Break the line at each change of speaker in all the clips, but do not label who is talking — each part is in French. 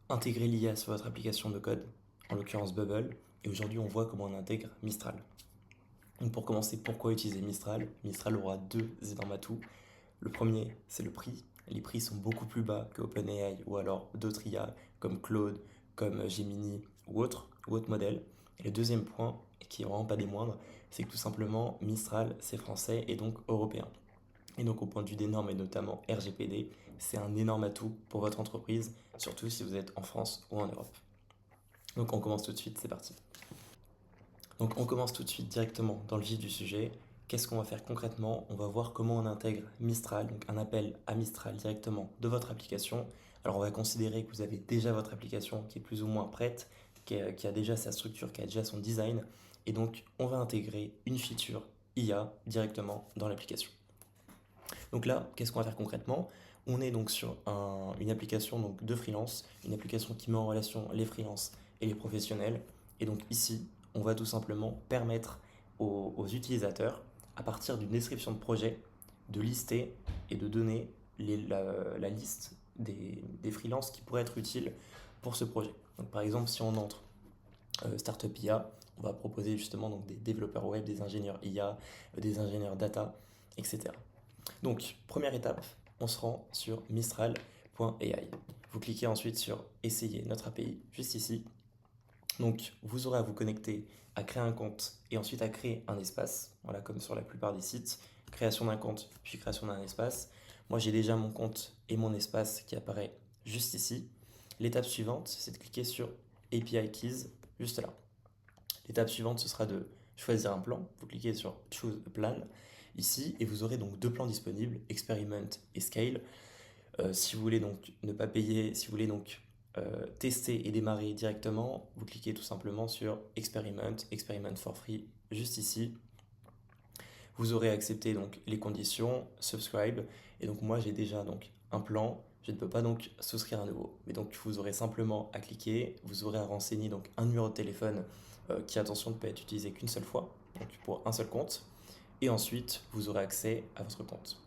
intégrer l'IA sur votre application de code, en l'occurrence Bubble, et aujourd'hui on voit comment on intègre Mistral. Donc pour commencer, pourquoi utiliser Mistral? Mistral aura deux énormes atouts. Le premier, c'est le prix. Les prix sont beaucoup plus bas que OpenAI ou alors d'autres IA comme Claude, comme Gemini ou autres modèles. Et le deuxième point, et qui est vraiment pas des moindres, c'est que tout simplement Mistral c'est français et donc européen. Et donc au point de vue des normes et notamment RGPD, c'est un énorme atout pour votre entreprise, surtout si vous êtes en France ou en Europe. Donc on commence tout de suite, c'est parti. Donc on commence tout de suite directement dans le vif du sujet. Qu'est-ce qu'on va faire concrètement? On va voir comment on intègre Mistral, donc un appel à Mistral directement de votre application. Alors on va considérer que vous avez déjà votre application qui est plus ou moins prête, qui a déjà sa structure, qui a déjà son design. Et donc on va intégrer une feature IA directement dans l'application. Donc là, qu'est-ce qu'on va faire concrètement? On est donc sur une application donc, de freelance, une application qui met en relation les freelances et les professionnels. Et donc ici, on va tout simplement permettre aux utilisateurs, à partir d'une description de projet, de lister et de donner la liste des freelances qui pourraient être utiles pour ce projet. Donc par exemple, si on entre Startup IA, on va proposer justement donc, des développeurs web, des ingénieurs IA, des ingénieurs data, etc. Donc, première étape, on se rend sur mistral.ai. Vous cliquez ensuite sur Essayer notre API, juste ici. Donc, vous aurez à vous connecter, à créer un compte et ensuite à créer un espace. Voilà, comme sur la plupart des sites. Création d'un compte, puis création d'un espace. Moi, j'ai déjà mon compte et mon espace qui apparaît juste ici. L'étape suivante, c'est de cliquer sur API Keys, juste là. L'étape suivante, ce sera de choisir un plan. Vous cliquez sur Choose a Plan ici et vous aurez donc deux plans disponibles, Experiment et Scale. Si vous voulez donc ne pas payer, si vous voulez donc tester et démarrer directement, vous cliquez tout simplement sur Experiment, Experiment for free, juste ici. Vous aurez accepté donc les conditions, subscribe, et donc moi j'ai déjà donc un plan, je ne peux pas donc souscrire à nouveau. Mais donc vous aurez simplement à cliquer, vous aurez à renseigner donc un numéro de téléphone qui attention ne peut être utilisé qu'une seule fois, donc pour un seul compte, et ensuite vous aurez accès à votre compte.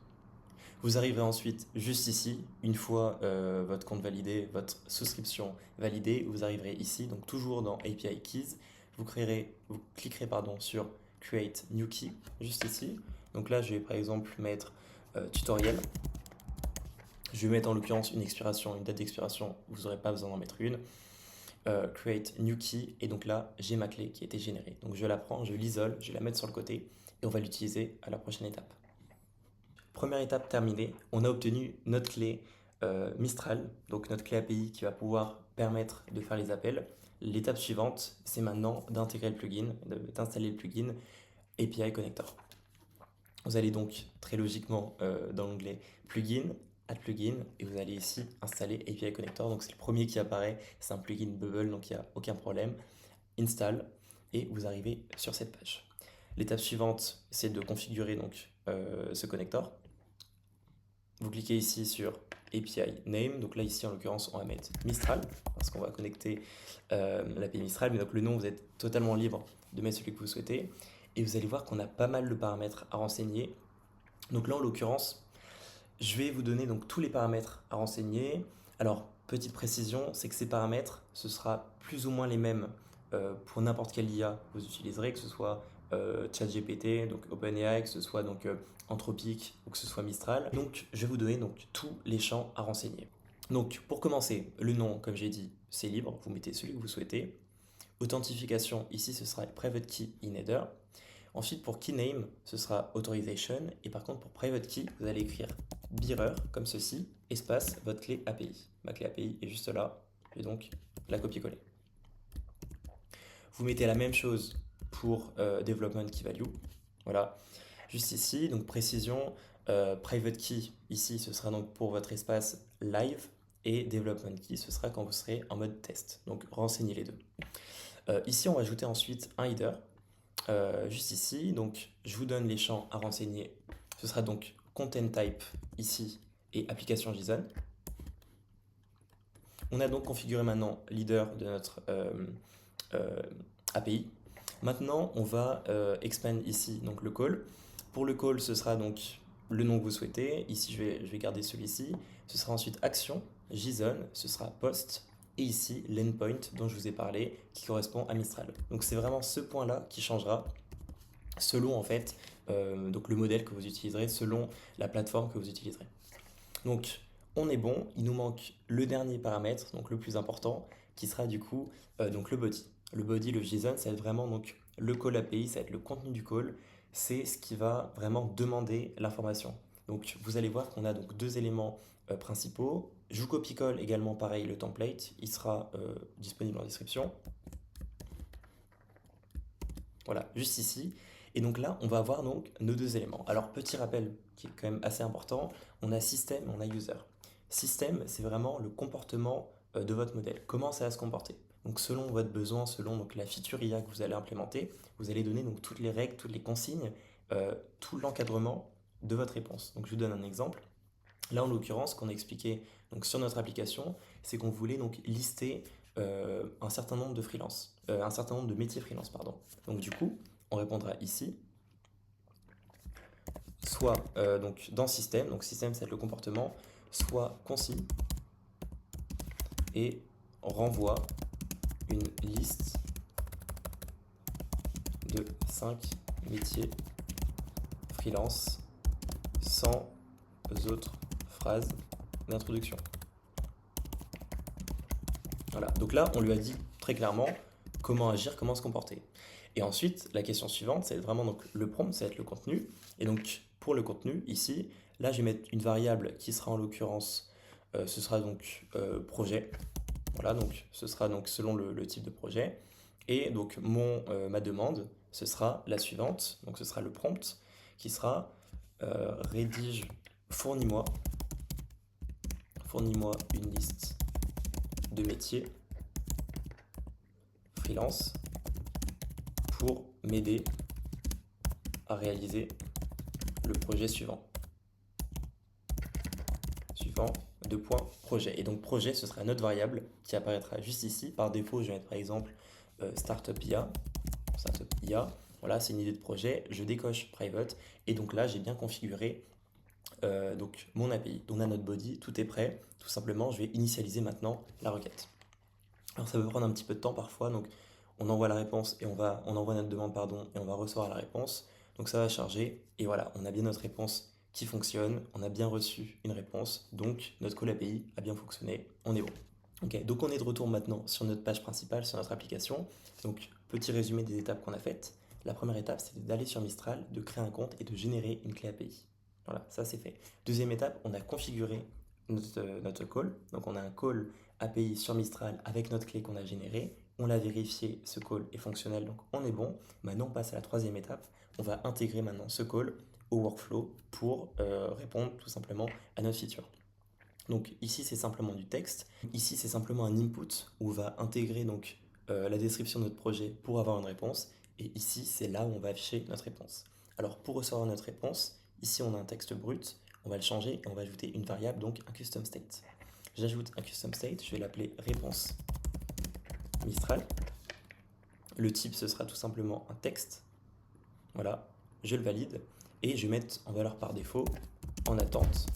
Vous arriverez ensuite juste ici, une fois votre compte validé, votre souscription validée, vous arriverez ici, donc toujours dans API Keys, vous cliquerez sur Create New Key, juste ici. Donc là, je vais par exemple mettre tutoriel. Je vais mettre en l'occurrence une expiration, une date d'expiration, vous n'aurez pas besoin d'en mettre une. Create New Key, et donc là, j'ai ma clé qui a été générée. Donc je la prends, je l'isole, je vais la mettre sur le côté, et on va l'utiliser à la prochaine étape. Première étape terminée, on a obtenu notre clé Mistral, donc notre clé API qui va pouvoir permettre de faire les appels. L'étape suivante, c'est maintenant d'intégrer le plugin, d'installer le plugin API Connector. Vous allez donc très logiquement dans l'onglet Plugin, Add Plugin, et vous allez ici installer API Connector. Donc c'est le premier qui apparaît, c'est un plugin Bubble, donc il n'y a aucun problème. Install, et vous arrivez sur cette page. L'étape suivante, c'est de configurer donc ce connector. Vous cliquez ici sur API Name, donc là ici en l'occurrence on va mettre Mistral, parce qu'on va connecter l'API Mistral, mais donc le nom vous êtes totalement libre de mettre celui que vous souhaitez, et vous allez voir qu'on a pas mal de paramètres à renseigner. Donc là en l'occurrence, je vais vous donner donc tous les paramètres à renseigner. Alors petite précision, c'est que ces paramètres, ce sera plus ou moins les mêmes pour n'importe quelle IA que vous utiliserez, que ce soit ChatGPT, donc OpenAI, que ce soit donc Anthropic ou que ce soit Mistral. Donc je vais vous donner donc tous les champs à renseigner. Donc pour commencer, le nom, comme j'ai dit, c'est libre, vous mettez celui que vous souhaitez. Authentification, ici ce sera private key in header. Ensuite pour key name, ce sera authorization, et par contre pour private key, vous allez écrire bearer comme ceci, espace votre clé API. Ma clé API est juste là, je vais donc la copier-coller. Vous mettez la même chose pour development key value. Voilà, juste ici, donc précision, private key, ici ce sera donc pour votre espace live, et development key, ce sera quand vous serez en mode test. Donc renseignez les deux. Ici, on va ajouter ensuite un header, juste ici. Donc je vous donne les champs à renseigner. Ce sera donc content type ici et application JSON. On a donc configuré maintenant leader de notre API. Maintenant, on va expand ici donc le call. Pour le call, ce sera donc le nom que vous souhaitez. Ici, je vais garder celui-ci. Ce sera ensuite action, JSON, ce sera post, et ici l'endpoint dont je vous ai parlé qui correspond à Mistral. Donc c'est vraiment ce point-là qui changera selon en fait donc le modèle que vous utiliserez, selon la plateforme que vous utiliserez. Donc on est bon, il nous manque le dernier paramètre, donc le plus important, qui sera du coup donc le body. Le body, le JSON, ça va être vraiment donc le call API, ça va être le contenu du call, c'est ce qui va vraiment demander l'information. Donc vous allez voir qu'on a donc deux éléments principaux. Je vous copie-colle également pareil le template, il sera disponible en description. Voilà, juste ici. Et donc là, on va avoir donc nos deux éléments. Alors, petit rappel qui est quand même assez important, on a système et on a user. Système, c'est vraiment le comportement de votre modèle. Comment ça va se comporter? Donc, selon votre besoin, selon donc, la feature IA que vous allez implémenter, vous allez donner donc toutes les règles, toutes les consignes, tout l'encadrement de votre réponse. Donc, je vous donne un exemple. Là, en l'occurrence, ce qu'on a expliqué donc, sur notre application, c'est qu'on voulait donc lister un certain nombre de freelance, un certain nombre de métiers freelance, pardon. Donc du coup, on répondra ici, soit donc dans système, donc système c'est le comportement, soit concis et renvoie une liste de 5 métiers freelance sans autres phrases d'introduction. Voilà, donc là on lui a dit très clairement comment agir, comment se comporter. Et ensuite, la question suivante, c'est vraiment donc le prompt, ça va être le contenu. Et donc, pour le contenu, ici, là, je vais mettre une variable qui sera en l'occurrence, ce sera donc projet. Voilà, donc ce sera donc selon le type de projet. Et donc, ma demande, ce sera la suivante. Donc, ce sera le prompt qui sera rédige, fournis-moi une liste de métiers freelance pour m'aider à réaliser le projet suivant. Deux points, projet. Et donc projet, ce sera notre variable qui apparaîtra juste ici. Par défaut, je vais mettre par exemple Startup IA. Startup IA. Voilà, c'est une idée de projet. Je décoche private. Et donc là, j'ai bien configuré donc mon API. Donc on a notre body, tout est prêt. Tout simplement, je vais initialiser maintenant la requête. Alors ça peut prendre un petit peu de temps parfois. Donc on envoie la réponse et on envoie notre demande, pardon, et on va recevoir la réponse. Donc ça va charger. Et voilà, on a bien notre réponse qui fonctionne, on a bien reçu une réponse, donc notre call API a bien fonctionné, on est bon. Ok, donc on est de retour maintenant sur notre page principale, sur notre application. Donc petit résumé des étapes qu'on a faites. La première étape, c'était d'aller sur Mistral, de créer un compte et de générer une clé API. Voilà, ça c'est fait. Deuxième étape, on a configuré notre call. Donc on a un call API sur Mistral avec notre clé qu'on a générée. On l'a vérifié, ce call est fonctionnel, donc on est bon. Maintenant on passe à la troisième étape. On va intégrer maintenant ce call au workflow pour répondre tout simplement à notre feature. Donc ici c'est simplement du texte, ici c'est simplement un input où on va intégrer donc la description de notre projet pour avoir une réponse, et ici c'est là où on va afficher notre réponse. Alors pour recevoir notre réponse, ici on a un texte brut, on va le changer et on va ajouter une variable, donc un custom state. J'ajoute un custom state, je vais l'appeler réponse Mistral. Le type ce sera tout simplement un texte. Voilà, je le valide et je vais mettre en valeur par défaut en attente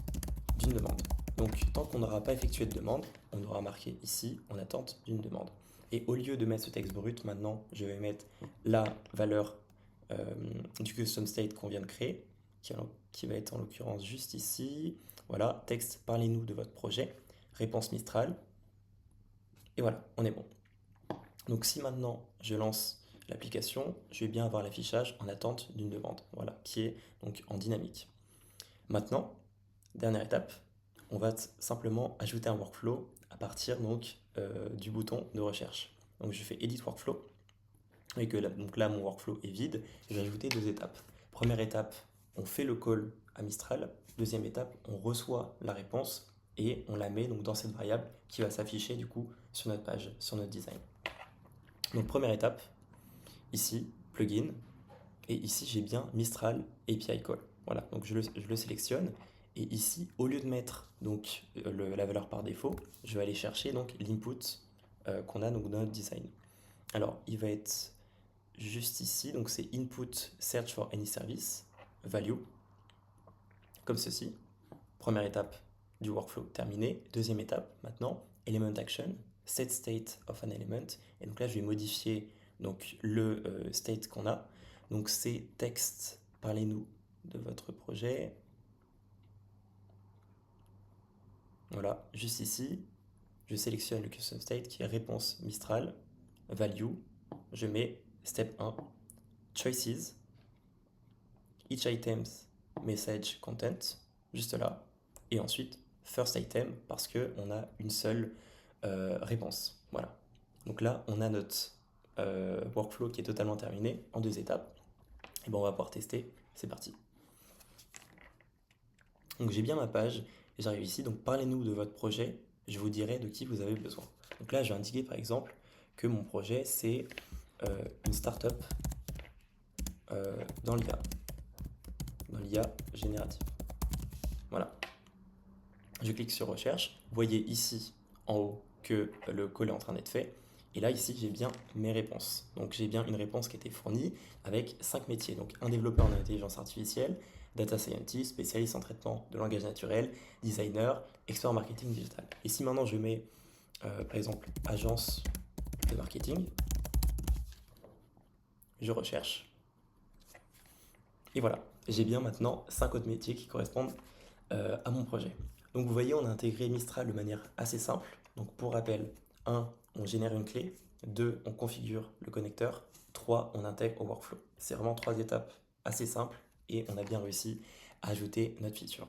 d'une demande. Donc tant qu'on n'aura pas effectué de demande, on aura marqué ici en attente d'une demande. Et au lieu de mettre ce texte brut, maintenant je vais mettre la valeur du custom state qu'on vient de créer, qui va être en l'occurrence juste ici. Voilà, texte, parlez-nous de votre projet, réponse Mistral. Et voilà, on est bon. Donc si maintenant je lance l'application, je vais bien avoir l'affichage en attente d'une demande, voilà, qui est donc en dynamique. Maintenant, dernière étape, on va simplement ajouter un workflow à partir donc du bouton de recherche. Donc je fais Edit Workflow, et que donc là mon workflow est vide, et je vais ajouter deux étapes. Première étape, on fait le call à Mistral. Deuxième étape, on reçoit la réponse et on la met donc dans cette variable qui va s'afficher du coup sur notre page, sur notre design. Donc première étape, ici, plugin, et ici j'ai bien Mistral API Call. Voilà, donc je le sélectionne, et ici, au lieu de mettre donc la valeur par défaut, je vais aller chercher donc l'input qu'on a donc dans notre design. Alors il va être juste ici, donc c'est input search for any service, value, comme ceci. Première étape du workflow terminée. Deuxième étape, maintenant, element action, set state of an element. Et donc là, je vais modifier donc, le state qu'on a. Donc c'est texte, parlez-nous de votre projet. Voilà, juste ici, je sélectionne le custom state qui est réponse Mistral, value, je mets step 1, choices, each items, message content, juste là, et ensuite first item parce qu'on a une seule réponse. Voilà. Donc là, on a notre workflow qui est totalement terminé en 2 étapes. Et bon, on va pouvoir tester. C'est parti. Donc j'ai bien ma page et j'arrive ici. Donc parlez-nous de votre projet. Je vous dirai de qui vous avez besoin. Donc là, je vais indiquer par exemple que mon projet c'est une startup dans l'IA générative. Voilà. Je clique sur recherche. Vous voyez ici en haut que le call est en train d'être fait. Et là, ici, j'ai bien mes réponses. Donc, j'ai bien une réponse qui a été fournie avec 5 métiers. Donc, un développeur en intelligence artificielle, data scientist, spécialiste en traitement de langage naturel, designer, expert en marketing digital. Et si maintenant je mets, par exemple, agence de marketing, je recherche. Et voilà, j'ai bien maintenant 5 autres métiers qui correspondent à mon projet. Donc vous voyez, on a intégré Mistral de manière assez simple. Donc pour rappel, 1, on génère une clé. 2, on configure le connecteur. 3, on intègre au workflow. C'est vraiment 3 étapes assez simples et on a bien réussi à ajouter notre feature.